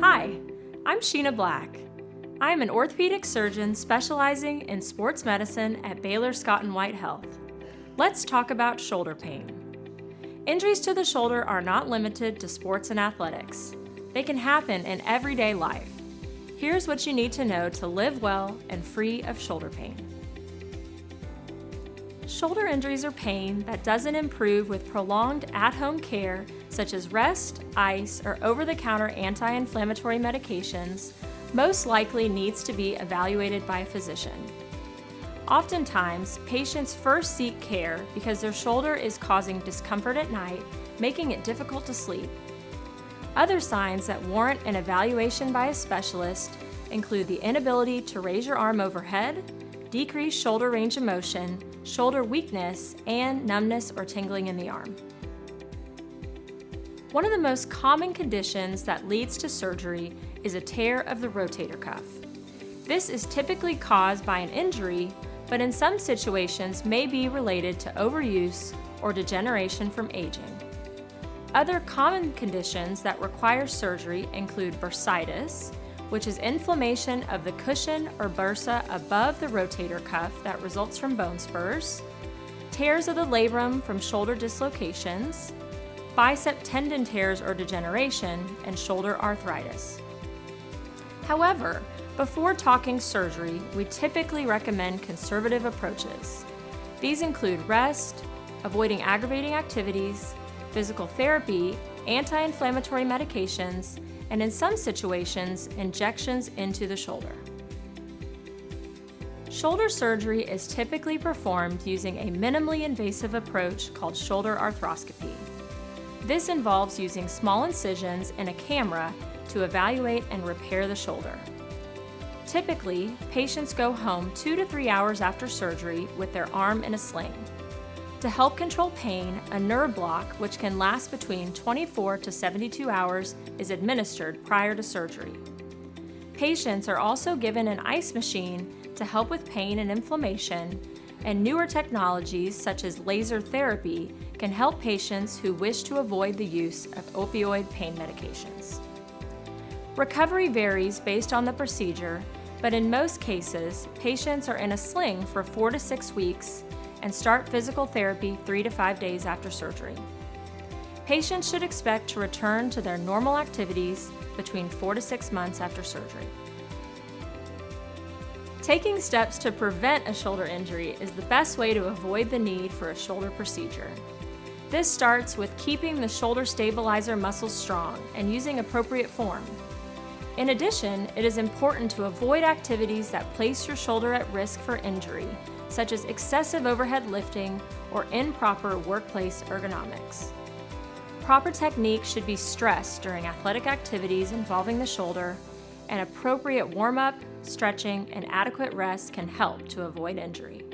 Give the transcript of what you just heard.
Hi, I'm Sheena Black. I am an orthopedic surgeon specializing in sports medicine at Baylor Scott & White Health. Let's talk about shoulder pain. Injuries to the shoulder are not limited to sports and athletics. They can happen in everyday life. Here's what you need to know to live well and free of shoulder pain. Shoulder injuries are pain that doesn't improve with prolonged at-home care such as rest, ice, or over-the-counter anti-inflammatory medications, most likely needs to be evaluated by a physician. Oftentimes, patients first seek care because their shoulder is causing discomfort at night, making it difficult to sleep. Other signs that warrant an evaluation by a specialist include the inability to raise your arm overhead, decreased shoulder range of motion, shoulder weakness, and numbness or tingling in the arm. One of the most common conditions that leads to surgery is a tear of the rotator cuff. This is typically caused by an injury, but in some situations may be related to overuse or degeneration from aging. Other common conditions that require surgery include bursitis, which is inflammation of the cushion or bursa above the rotator cuff that results from bone spurs, tears of the labrum from shoulder dislocations, bicep tendon tears or degeneration, and shoulder arthritis. However, before talking surgery, we typically recommend conservative approaches. These include rest, avoiding aggravating activities, physical therapy, anti-inflammatory medications, and in some situations, injections into the shoulder. Shoulder surgery is typically performed using a minimally invasive approach called shoulder arthroscopy. This involves using small incisions and a camera to evaluate and repair the shoulder. Typically, patients go home 2 to 3 hours after surgery with their arm in a sling. To help control pain, a nerve block, which can last between 24 to 72 hours, is administered prior to surgery. Patients are also given an ice machine to help with pain and inflammation, and newer technologies such as laser therapy can help patients who wish to avoid the use of opioid pain medications. Recovery varies based on the procedure, but in most cases, patients are in a sling for 4 to 6 weeks and start physical therapy 3 to 5 days after surgery. Patients should expect to return to their normal activities between 4 to 6 months after surgery. Taking steps to prevent a shoulder injury is the best way to avoid the need for a shoulder procedure. This starts with keeping the shoulder stabilizer muscles strong and using appropriate form. In addition, it is important to avoid activities that place your shoulder at risk for injury, such as excessive overhead lifting or improper workplace ergonomics. Proper technique should be stressed during athletic activities involving the shoulder, and appropriate warm-up, stretching, and adequate rest can help to avoid injury.